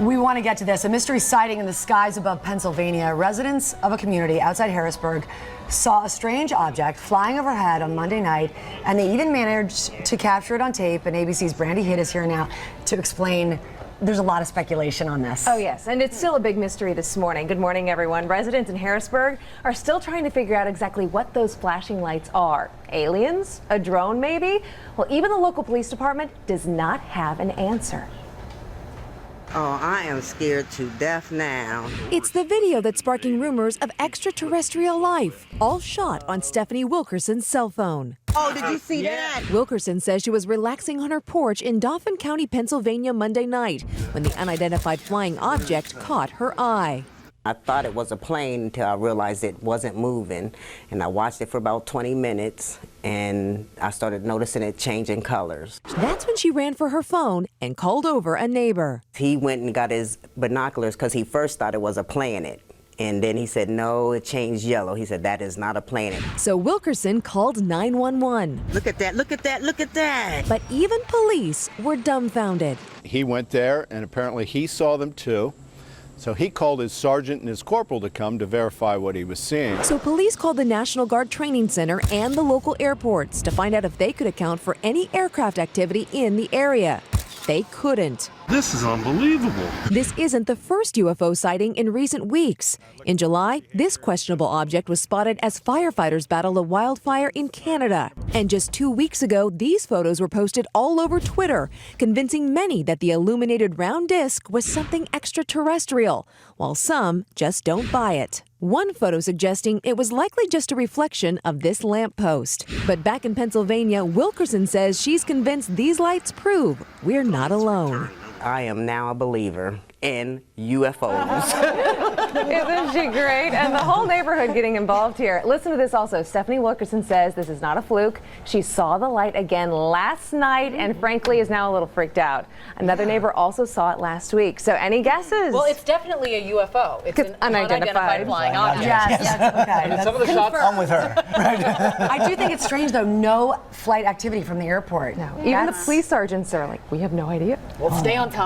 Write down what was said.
We want to get to this. A mystery sighting in the skies above Pennsylvania. Residents of a community outside Harrisburg saw a strange object flying overhead on Monday night, and they even managed to capture it on tape. And ABC's Brandy Hitt is here now to explain. There's a lot of speculation on this. Oh, yes, and it's still a big mystery this morning. Good morning, everyone. Residents in Harrisburg are still trying to figure out exactly what those flashing lights are. Aliens? A drone, maybe? Well, even the local police department does not have an answer. Oh, I am scared to death now. It's the video that's sparking rumors of extraterrestrial life, all shot on Stephanie Wilkerson's cell phone. Oh, did you see that? Wilkerson says she was relaxing on her porch in Dauphin County, Pennsylvania Monday night when the unidentified flying object caught her eye. I thought it was a plane until I realized it wasn't moving. And I watched it for about 20 minutes and I started noticing it changing colors. That's when she ran for her phone and called over a neighbor. He went and got his binoculars because he first thought it was a planet. And then he said, no, it changed yellow. He said, that is not a planet. So Wilkerson called 911. Look at that, look at that, look at that. But even police were dumbfounded. He went there and apparently he saw them too. So he called his sergeant and his corporal to come to verify what he was seeing. So police called the National Guard Training Center and the local airports to find out if they could account for any aircraft activity in the area. They couldn't. This is unbelievable. This isn't the first UFO sighting in recent weeks. In July, this questionable object was spotted as firefighters battled a wildfire in Canada. And just 2 weeks ago, these photos were posted all over Twitter, convincing many that the illuminated round disc was something extraterrestrial, while some just don't buy it. One photo suggesting it was likely just a reflection of this lamppost. But back in Pennsylvania, Wilkerson says she's convinced these lights prove we're not alone. I am now a believer in UFOs. Isn't she great? And the whole neighborhood getting involved here. Listen to this also. Stephanie Wilkerson says this is not a fluke. She saw the light again last night and frankly is now a little freaked out. Another neighbor also saw it last week. So any guesses? Well, it's definitely a UFO. It's an unidentified unidentified flying object. Yes, okay. Some of the shots, I'm with her. I do think it's strange, though, no flight activity from the airport. No. Even the police sergeants are like, we have no idea. We'll stay on top.